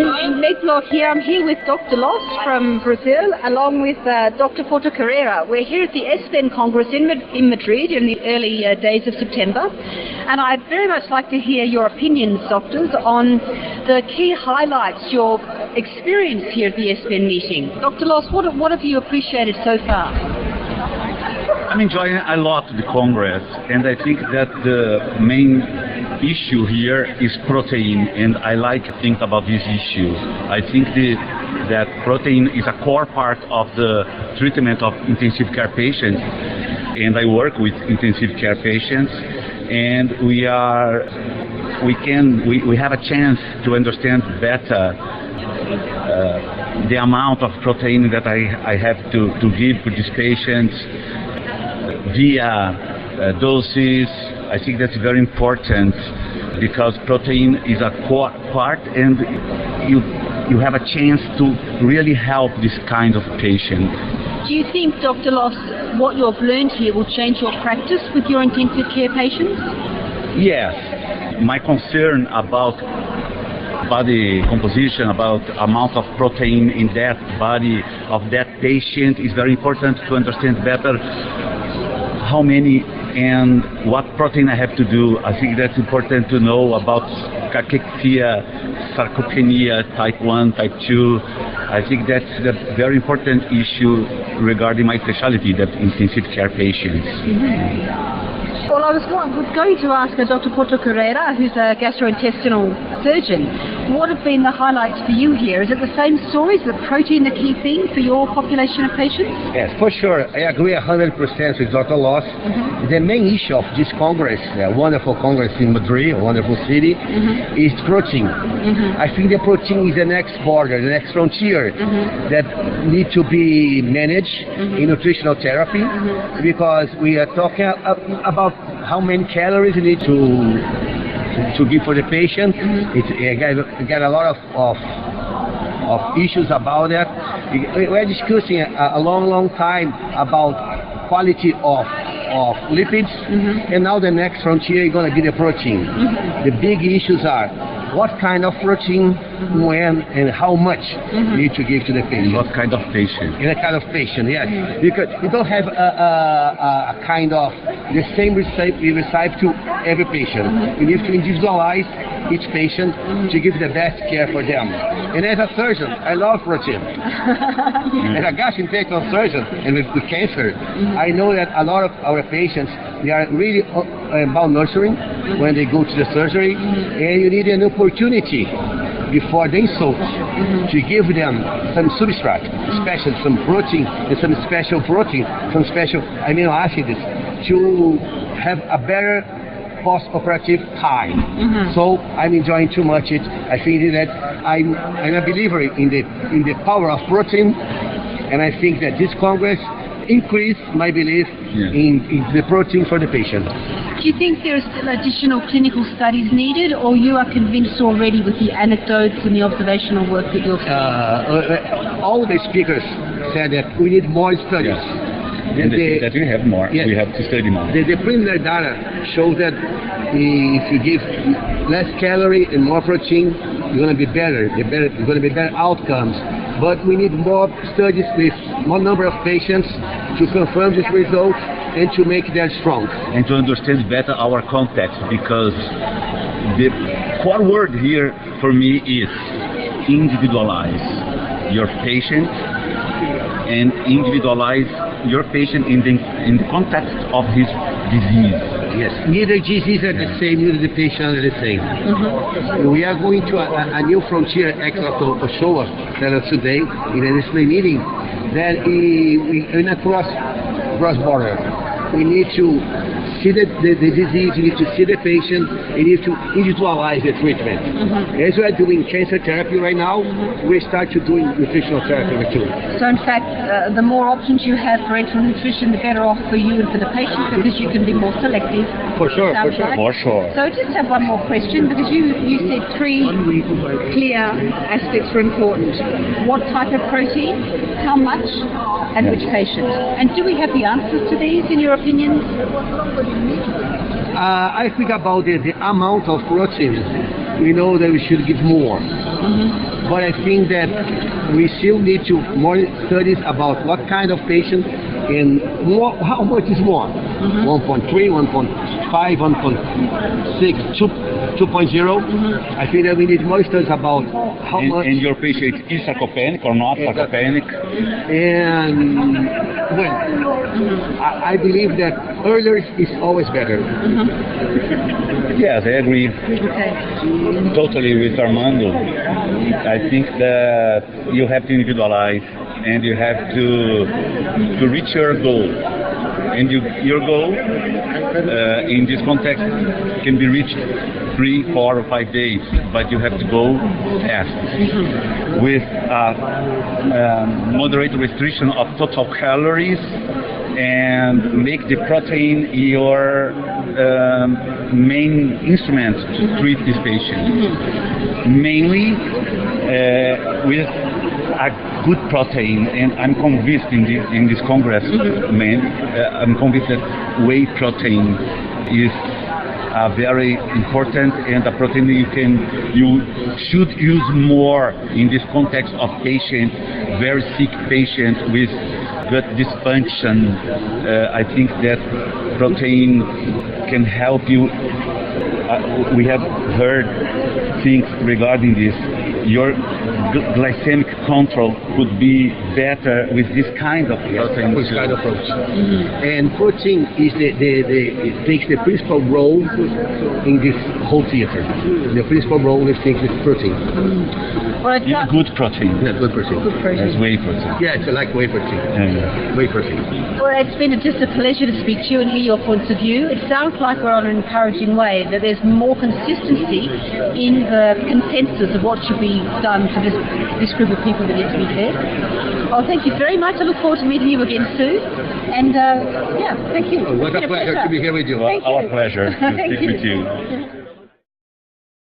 Meg Blogg here. I'm here with Dr. Loss from Brazil, along with Dr. Porto Carreiro. We're here at the Espen Congress in Madrid in the early days of September, and I'd very much like to hear your opinions, doctors, on the key highlights, your experience here at the Espen meeting. Dr. Loss, what have you appreciated so far? I'm enjoying a lot the Congress, and I think that the main issue here is protein, and I like to think about this issue. I think that protein is a core part of the treatment of intensive care patients, and I work with intensive care patients, and we have a chance to understand better the amount of protein that I have to give to these patients via doses. I think that's very important because protein is a core part, and you have a chance to really help this kind of patient. Do you think, Dr. Loss, what you've learned here will change your practice with your intensive care patients? Yes. My concern about body composition, about amount of protein in that body of that patient is very important to understand better how many and what protein I have to do. I think that's important to know about cachexia, sarcopenia, type 1, type 2. I think that's a very important issue regarding my specialty, that intensive care patients. Well, I was going to ask Dr. Porto Carreiro, who's a gastrointestinal surgeon, what have been the highlights for you here? Is it the same story? Is the protein the key thing for your population of patients? Yes, for sure. I agree 100% with Dr. Loss. The main issue of this Congress, a wonderful Congress in Madrid, a wonderful city, is protein. I think the protein is the next border, the next frontier that need to be managed in nutritional therapy, because we are talking about how many calories you need to give for the patient. It got a lot of issues about that. We're discussing a long time about quality of lipids, and now the next frontier is going to be the protein. The big issues are what kind of protein, when, and how much you need to give to the patient. What kind of patient? In a kind of patient, yes. Because you don't have a kind of the same recipe to every patient. You need to individualize each patient to give the best care for them. And as a surgeon, I love protein. As a gastrointestinal surgeon, and with cancer, I know that a lot of our patients, they are really malnourished when they go to the surgery, and you need an opportunity before the insult to give them some substrate, especially some protein and some special protein, some special amino acids to have a better post-operative time. So I'm enjoying too much it. I think that I'm a believer in the power of protein, and I think that this Congress increased my belief in the protein for the patient. Do you think there are still additional clinical studies needed, or you are convinced already with the anecdotes and the observational work that you've done? All the speakers said that we need more studies. And that we have more. Yes. We have to study more. The preliminary data shows that if you give less calorie and more protein, you're going to be better. There's going to be better outcomes. But we need more studies with more number of patients to confirm this result and to make that strong. And to understand better our context, because the core word here for me is individualize your patient and individualize your patient in the context of his disease. Yes, neither disease are the same, neither the patient are the same. We are going to a new frontier, actually, Souza tell us today in a Nestlé meeting, that in a cross border. We need to see the disease, we need to see the patient, we need to individualize the treatment. As we are doing cancer therapy right now, we start to doing nutritional therapy too. So in fact, the more options you have for enteral nutrition, the better off for you and for the patient, because you can be more selective. For sure. So I just have one more question, because you said three clear aspects were important. What type of protein, how much, and which patient? And do we have the answers to these, in your opinion? I think about the amount of protein. We know that we should give more. but I think that we still need to more studies about what kind of patient and more, how much is more. 1.3, 1.5, 1.6, 2.0. I think that we need more studies about how much. And your patient is sarcopenic or not sarcopenic? And well, I believe that earlier is always better. Yes, I agree totally with Armando. I think that you have to individualize and you have to reach your goal. And your goal in this context can be reached 3, 4, or 5 days, but you have to go fast with moderate restriction of total calories and make the protein your main instrument to treat this patient. Mainly with a good protein, and I'm convinced in this Congress, I'm convinced that whey protein is very important and a protein you should use more in this context of patient, very sick patient with gut dysfunction. I think that protein can help you. We have heard things regarding this. Your glycemic control could be better with this kind of protein. This kind of approach. And protein is it takes the principal role in this whole theater. The principal role is protein. Well, it's good protein. Yeah, good protein. Good protein. It's whey protein. Yeah, it's like whey protein. Whey protein. Well, it's been just a pleasure to speak to you and hear your points of view. It sounds like we're on an encouraging way, that there's more consistency in the consensus of what should be done for this group of people that need to be fed. Oh, thank you very much. I look forward to meeting you again soon. And yeah, thank you. What a pleasure to be here with you. Our pleasure to speak with you.